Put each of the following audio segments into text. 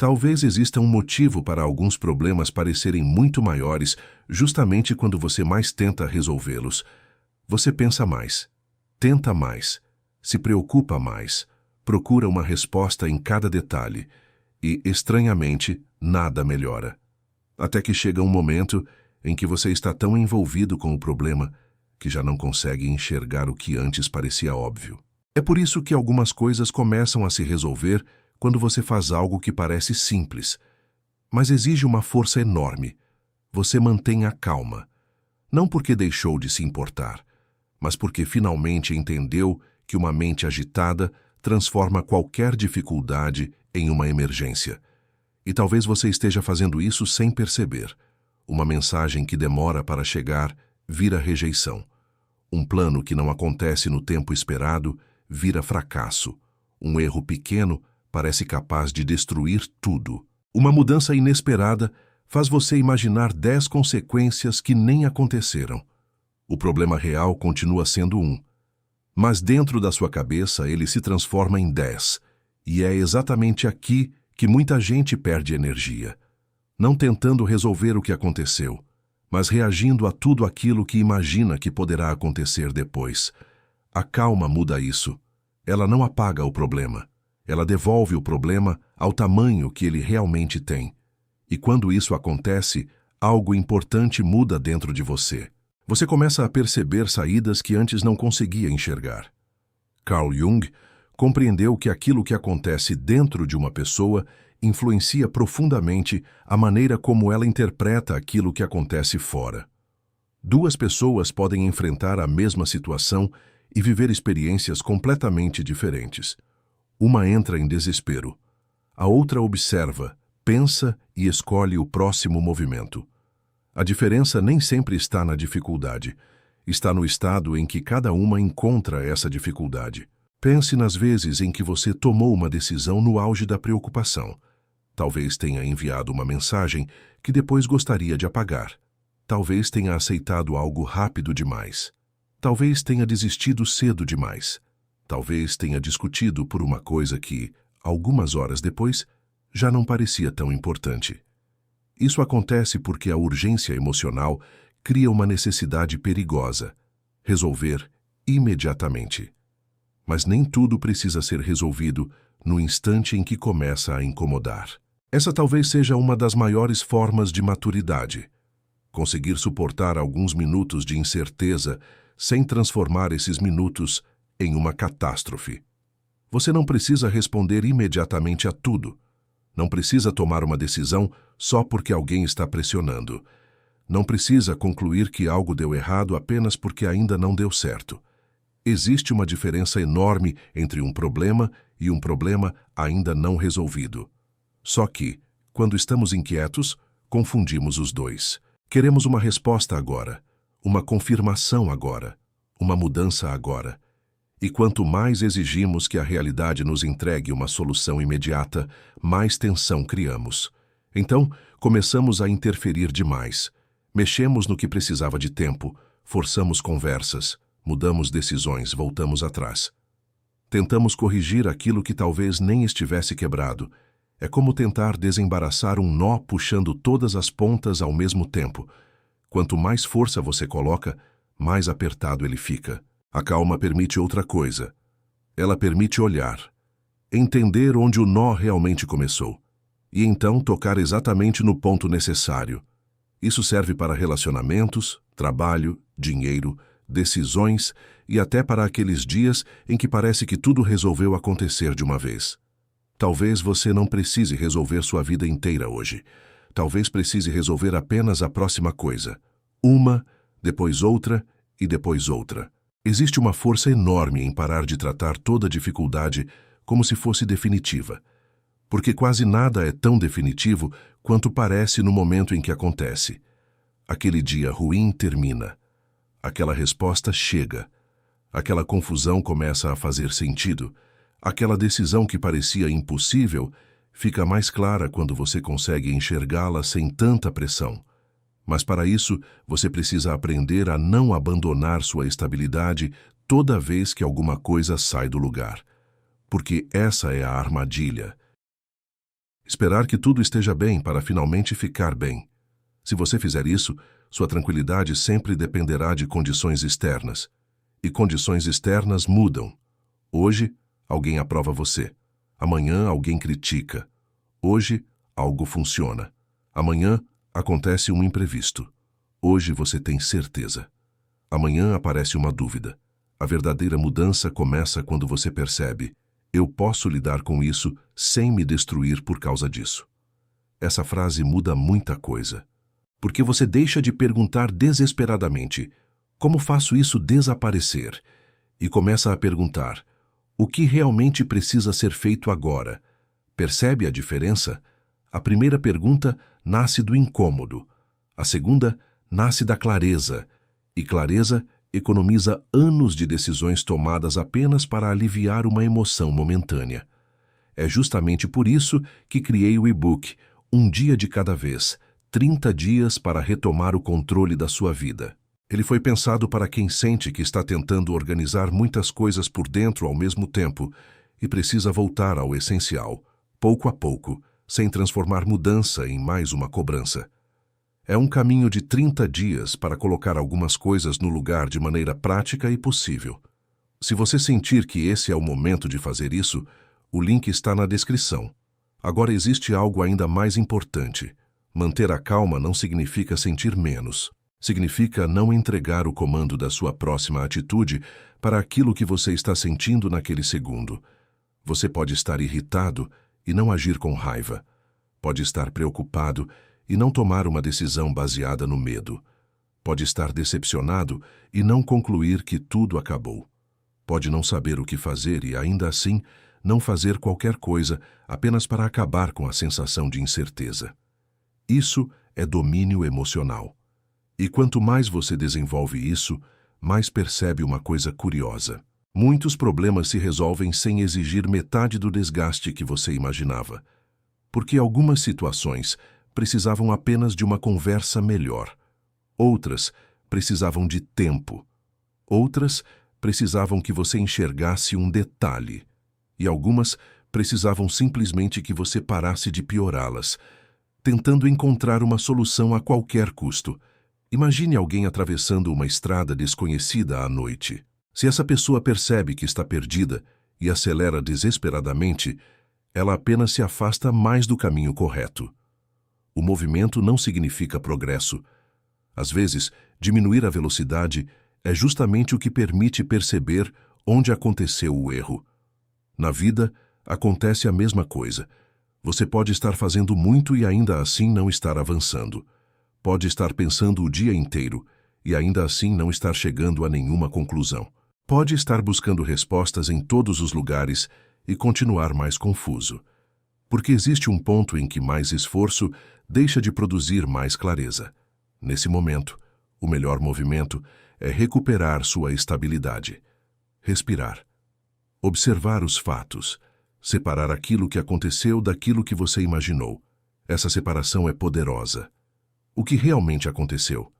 Talvez exista um motivo para alguns problemas parecerem muito maiores justamente quando você mais tenta resolvê-los. Você pensa mais, tenta mais, se preocupa mais, procura uma resposta em cada detalhe e, estranhamente, nada melhora. Até que chega um momento em que você está tão envolvido com o problema que já não consegue enxergar o que antes parecia óbvio. É por isso que algumas coisas começam a se resolver quando você faz algo que parece simples, mas exige uma força enorme. Você mantém a calma, não porque deixou de se importar, mas porque finalmente entendeu que uma mente agitada transforma qualquer dificuldade em uma emergência. E talvez você esteja fazendo isso sem perceber. Uma mensagem que demora para chegar vira rejeição. Um plano que não acontece no tempo esperado vira fracasso. Um erro pequeno parece capaz de destruir tudo. Uma mudança inesperada faz você imaginar 10 consequências que nem aconteceram. O problema real continua sendo um, mas dentro da sua cabeça ele se transforma em 10. E é exatamente aqui que muita gente perde energia. Não tentando resolver o que aconteceu, mas reagindo a tudo aquilo que imagina que poderá acontecer depois. A calma muda isso. Ela não apaga o problema. Ela devolve o problema ao tamanho que ele realmente tem. E quando isso acontece, algo importante muda dentro de você. Você começa a perceber saídas que antes não conseguia enxergar. Carl Jung compreendeu que aquilo que acontece dentro de uma pessoa influencia profundamente a maneira como ela interpreta aquilo que acontece fora. Duas pessoas podem enfrentar a mesma situação e viver experiências completamente diferentes. Uma entra em desespero. A outra observa, pensa e escolhe o próximo movimento. A diferença nem sempre está na dificuldade. Está no estado em que cada uma encontra essa dificuldade. Pense nas vezes em que você tomou uma decisão no auge da preocupação. Talvez tenha enviado uma mensagem que depois gostaria de apagar. Talvez tenha aceitado algo rápido demais. Talvez tenha desistido cedo demais. Talvez tenha discutido por uma coisa que, algumas horas depois, já não parecia tão importante. Isso acontece porque a urgência emocional cria uma necessidade perigosa: resolver imediatamente. Mas nem tudo precisa ser resolvido no instante em que começa a incomodar. Essa talvez seja uma das maiores formas de maturidade. Conseguir suportar alguns minutos de incerteza sem transformar esses minutos em uma catástrofe. Você não precisa responder imediatamente a tudo. Não precisa tomar uma decisão só porque alguém está pressionando. Não precisa concluir que algo deu errado apenas porque ainda não deu certo. Existe uma diferença enorme entre um problema e um problema ainda não resolvido. Só que, quando estamos inquietos, confundimos os dois. Queremos uma resposta agora, uma confirmação agora, uma mudança agora. E quanto mais exigimos que a realidade nos entregue uma solução imediata, mais tensão criamos. Então, começamos a interferir demais. Mexemos no que precisava de tempo, forçamos conversas, mudamos decisões, voltamos atrás. Tentamos corrigir aquilo que talvez nem estivesse quebrado. É como tentar desembaraçar um nó puxando todas as pontas ao mesmo tempo. Quanto mais força você coloca, mais apertado ele fica. A calma permite outra coisa. Ela permite olhar, entender onde o nó realmente começou, e então tocar exatamente no ponto necessário. Isso serve para relacionamentos, trabalho, dinheiro, decisões e até para aqueles dias em que parece que tudo resolveu acontecer de uma vez. Talvez você não precise resolver sua vida inteira hoje. Talvez precise resolver apenas a próxima coisa. Uma, depois outra e depois outra. Existe uma força enorme em parar de tratar toda dificuldade como se fosse definitiva. Porque quase nada é tão definitivo quanto parece no momento em que acontece. Aquele dia ruim termina. Aquela resposta chega. Aquela confusão começa a fazer sentido. Aquela decisão que parecia impossível fica mais clara quando você consegue enxergá-la sem tanta pressão. Mas para isso, você precisa aprender a não abandonar sua estabilidade toda vez que alguma coisa sai do lugar. Porque essa é a armadilha. Esperar que tudo esteja bem para finalmente ficar bem. Se você fizer isso, sua tranquilidade sempre dependerá de condições externas. E condições externas mudam. Hoje, alguém aprova você. Amanhã, alguém critica. Hoje, algo funciona. Amanhã, acontece um imprevisto. Hoje você tem certeza. Amanhã aparece uma dúvida. A verdadeira mudança começa quando você percebe: eu posso lidar com isso sem me destruir por causa disso. Essa frase muda muita coisa. Porque você deixa de perguntar desesperadamente: como faço isso desaparecer? E começa a perguntar: o que realmente precisa ser feito agora? Percebe a diferença? A primeira pergunta nasce do incômodo. A segunda nasce da clareza. E clareza economiza anos de decisões tomadas apenas para aliviar uma emoção momentânea. É justamente por isso que criei o e-book Um Dia de Cada Vez, 30 dias para retomar o controle da sua vida. Ele foi pensado para quem sente que está tentando organizar muitas coisas por dentro ao mesmo tempo e precisa voltar ao essencial, pouco a pouco, sem transformar mudança em mais uma cobrança. É um caminho de 30 dias para colocar algumas coisas no lugar de maneira prática e possível. Se você sentir que esse é o momento de fazer isso, o link está na descrição. Agora existe algo ainda mais importante. Manter a calma não significa sentir menos. Significa não entregar o comando da sua próxima atitude para aquilo que você está sentindo naquele segundo. Você pode estar irritado e não agir com raiva. Pode estar preocupado e não tomar uma decisão baseada no medo. Pode estar decepcionado e não concluir que tudo acabou. Pode não saber o que fazer e, ainda assim, não fazer qualquer coisa apenas para acabar com a sensação de incerteza. Isso é domínio emocional. E quanto mais você desenvolve isso, mais percebe uma coisa curiosa. Muitos problemas se resolvem sem exigir metade do desgaste que você imaginava. Porque algumas situações precisavam apenas de uma conversa melhor. Outras precisavam de tempo. Outras precisavam que você enxergasse um detalhe. E algumas precisavam simplesmente que você parasse de piorá-las, tentando encontrar uma solução a qualquer custo. Imagine alguém atravessando uma estrada desconhecida à noite. Se essa pessoa percebe que está perdida e acelera desesperadamente, ela apenas se afasta mais do caminho correto. O movimento não significa progresso. Às vezes, diminuir a velocidade é justamente o que permite perceber onde aconteceu o erro. Na vida, acontece a mesma coisa. Você pode estar fazendo muito e ainda assim não estar avançando. Pode estar pensando o dia inteiro e ainda assim não estar chegando a nenhuma conclusão. Pode estar buscando respostas em todos os lugares e continuar mais confuso. Porque existe um ponto em que mais esforço deixa de produzir mais clareza. Nesse momento, o melhor movimento é recuperar sua estabilidade. Respirar. Observar os fatos. Separar aquilo que aconteceu daquilo que você imaginou. Essa separação é poderosa. O que realmente aconteceu?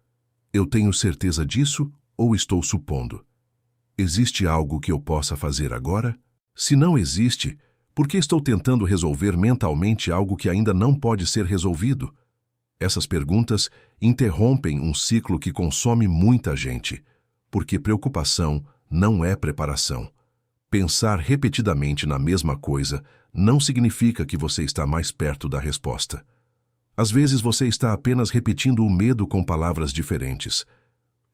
Eu tenho certeza disso ou estou supondo? Existe algo que eu possa fazer agora? Se não existe, por que estou tentando resolver mentalmente algo que ainda não pode ser resolvido? Essas perguntas interrompem um ciclo que consome muita gente, porque preocupação não é preparação. Pensar repetidamente na mesma coisa não significa que você está mais perto da resposta. Às vezes você está apenas repetindo o medo com palavras diferentes.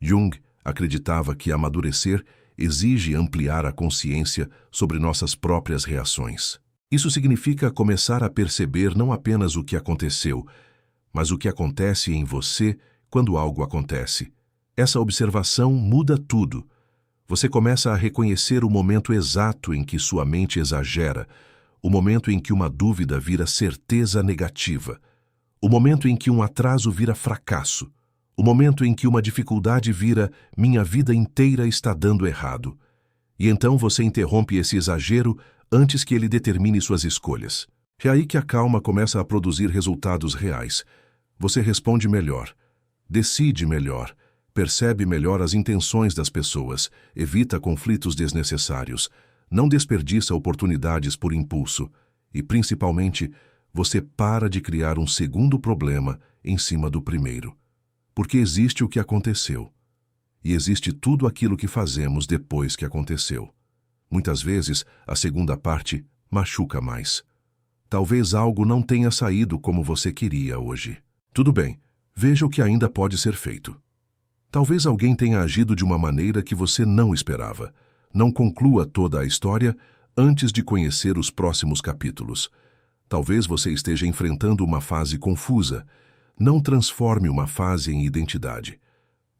Jung acreditava que amadurecer exige ampliar a consciência sobre nossas próprias reações. Isso significa começar a perceber não apenas o que aconteceu, mas o que acontece em você quando algo acontece. Essa observação muda tudo. Você começa a reconhecer o momento exato em que sua mente exagera, o momento em que uma dúvida vira certeza negativa, o momento em que um atraso vira fracasso, o momento em que uma dificuldade vira minha vida inteira está dando errado. E então você interrompe esse exagero antes que ele determine suas escolhas. É aí que a calma começa a produzir resultados reais. Você responde melhor, decide melhor, percebe melhor as intenções das pessoas, evita conflitos desnecessários, não desperdiça oportunidades por impulso e, principalmente, você para de criar um segundo problema em cima do primeiro. Porque existe o que aconteceu. E existe tudo aquilo que fazemos depois que aconteceu. Muitas vezes, a segunda parte machuca mais. Talvez algo não tenha saído como você queria hoje. Tudo bem, veja o que ainda pode ser feito. Talvez alguém tenha agido de uma maneira que você não esperava. Não conclua toda a história antes de conhecer os próximos capítulos. Talvez você esteja enfrentando uma fase confusa. Não transforme uma fase em identidade.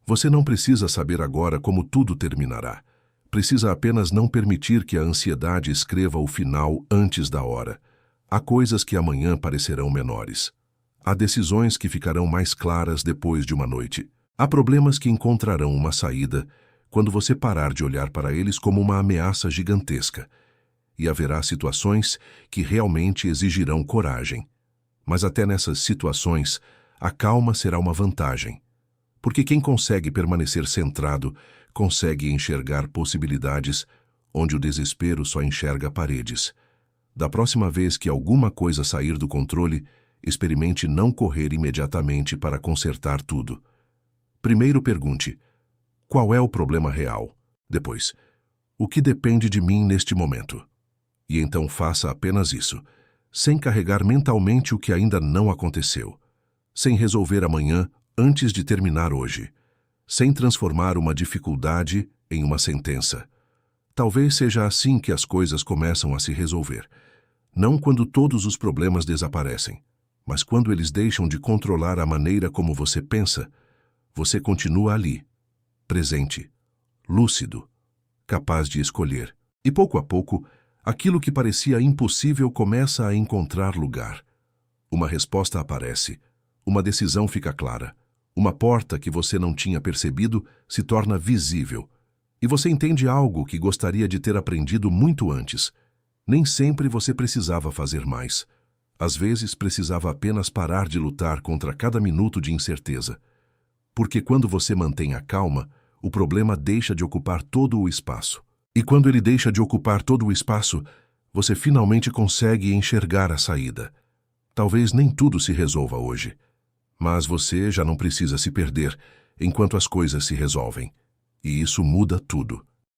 Você não precisa saber agora como tudo terminará. Precisa apenas não permitir que a ansiedade escreva o final antes da hora. Há coisas que amanhã parecerão menores. Há decisões que ficarão mais claras depois de uma noite. Há problemas que encontrarão uma saída quando você parar de olhar para eles como uma ameaça gigantesca. E haverá situações que realmente exigirão coragem. Mas até nessas situações, a calma será uma vantagem. Porque quem consegue permanecer centrado, consegue enxergar possibilidades onde o desespero só enxerga paredes. Da próxima vez que alguma coisa sair do controle, experimente não correr imediatamente para consertar tudo. Primeiro pergunte: qual é o problema real? Depois, o que depende de mim neste momento? E então faça apenas isso, sem carregar mentalmente o que ainda não aconteceu, sem resolver amanhã antes de terminar hoje, sem transformar uma dificuldade em uma sentença. Talvez seja assim que as coisas começam a se resolver. Não quando todos os problemas desaparecem, mas quando eles deixam de controlar a maneira como você pensa. Você continua ali, presente, lúcido, capaz de escolher. E pouco a pouco, aquilo que parecia impossível começa a encontrar lugar. Uma resposta aparece, uma decisão fica clara, uma porta que você não tinha percebido se torna visível. E você entende algo que gostaria de ter aprendido muito antes. Nem sempre você precisava fazer mais. Às vezes, precisava apenas parar de lutar contra cada minuto de incerteza. Porque quando você mantém a calma, o problema deixa de ocupar todo o espaço. E quando ele deixa de ocupar todo o espaço, você finalmente consegue enxergar a saída. Talvez nem tudo se resolva hoje, mas você já não precisa se perder enquanto as coisas se resolvem. E isso muda tudo.